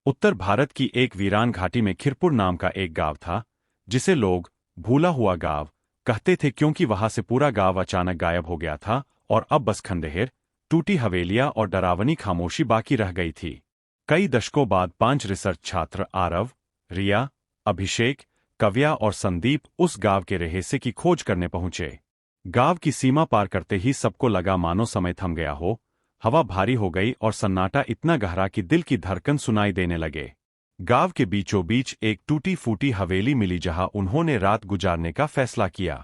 उत्तर भारत की एक वीरान घाटी में खिरपुर नाम का एक गांव था, जिसे लोग भूला हुआ गांव कहते थे क्योंकि वहां से पूरा गांव अचानक गायब हो गया था और अब बस खंडहर, टूटी हवेलियां और डरावनी खामोशी बाकी रह गई थी। कई दशकों बाद 5 रिसर्च छात्र आरव, रिया, अभिषेक, कव्या और संदीप उस गांव के रहस्य की खोज करने पहुंचे। गांव की सीमा पार करते ही सबको लगा मानो समय थम गया हो। हवा भारी हो गई और सन्नाटा इतना गहरा कि दिल की धड़कन सुनाई देने लगे। गांव के बीचों बीच एक टूटी फूटी हवेली मिली जहां उन्होंने रात गुजारने का फैसला किया।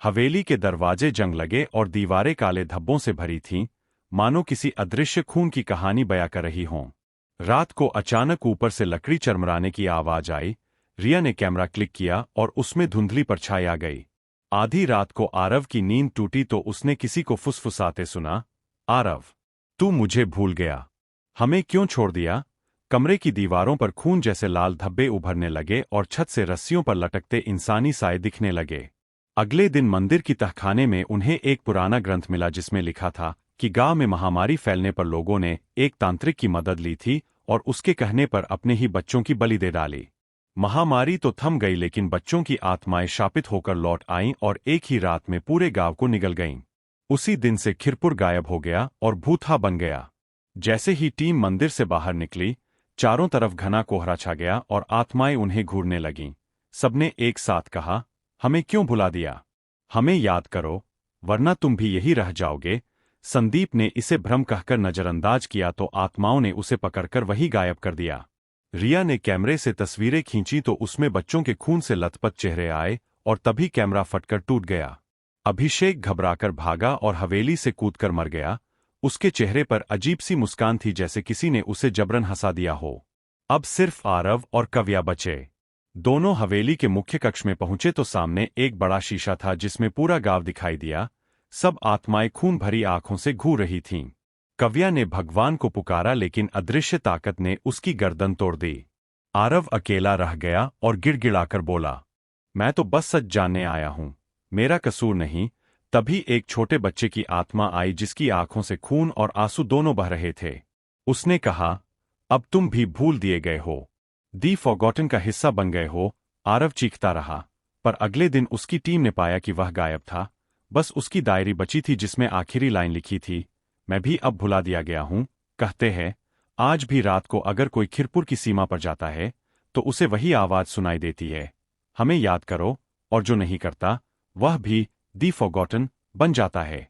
हवेली के दरवाजे जंग लगे और दीवारें काले धब्बों से भरी थीं, मानो किसी अदृश्य खून की कहानी बयां कर रही हों। रात को अचानक ऊपर से लकड़ी चरमराने की आवाज आई। रिया ने कैमरा क्लिक किया और उसमें धुंधली परछाई आ गई। आधी रात को आरव की नींद टूटी तो उसने किसी को फुसफुसाते सुना, आरव, तू मुझे भूल गया? हमें क्यों छोड़ दिया? कमरे की दीवारों पर खून जैसे लाल धब्बे उभरने लगे और छत से रस्सियों पर लटकते इंसानी साए दिखने लगे। अगले दिन मंदिर की तहखाने में उन्हें एक पुराना ग्रंथ मिला जिसमें लिखा था कि गांव में महामारी फैलने पर लोगों ने एक तांत्रिक की मदद ली थी और उसके कहने पर अपने ही बच्चों की बलि दे डाली। महामारी तो थम गई लेकिन बच्चों की आत्माएं शापित होकर लौट आईं और एक ही रात में पूरे गांव को निगल गईं। उसी दिन से खिरपुर गायब हो गया और भूथा बन गया। जैसे ही टीम मंदिर से बाहर निकली, चारों तरफ घना कोहरा छा गया और आत्माएं उन्हें घूरने लगीं। सबने एक साथ कहा, हमें क्यों भुला दिया? हमें याद करो, वरना तुम भी यही रह जाओगे। संदीप ने इसे भ्रम कहकर नजरअंदाज किया तो आत्माओं ने उसे पकड़कर वही गायब कर दिया। रिया ने कैमरे से तस्वीरें खींची तो उसमें बच्चों के खून से लथपथ चेहरे आए और तभी कैमरा फटकर टूट गया। अभिषेक घबराकर भागा और हवेली से कूदकर मर गया। उसके चेहरे पर अजीब सी मुस्कान थी जैसे किसी ने उसे जबरन हंसा दिया हो। अब सिर्फ आरव और कव्या बचे। दोनों हवेली के मुख्य कक्ष में पहुंचे तो सामने एक बड़ा शीशा था जिसमें पूरा गांव दिखाई दिया। सब आत्माएं खून भरी आंखों से घूर रही थीं। कव्या ने भगवान को पुकारा लेकिन अदृश्य ताकत ने उसकी गर्दन तोड़ दी। आरव अकेला रह गया और गिड़गिड़ाकर बोला, मैं तो बस सच जानने आया हूं, मेरा कसूर नहीं। तभी एक छोटे बच्चे की आत्मा आई जिसकी आंखों से खून और आंसू दोनों बह रहे थे। उसने कहा, अब तुम भी भूल दिए गए हो, दी फॉरगॉटन का हिस्सा बन गए हो। आरव चीखता रहा, पर अगले दिन उसकी टीम ने पाया कि वह गायब था। बस उसकी डायरी बची थी जिसमें आखिरी लाइन लिखी थी, मैं भी अब भुला दिया गया हूं। कहते हैं, आज भी रात को अगर कोई खिरपुर की सीमा पर जाता है तो उसे वही आवाज सुनाई देती है, हमें याद करो, और जो नहीं करता वह भी दी फॉरगॉटन बन जाता है।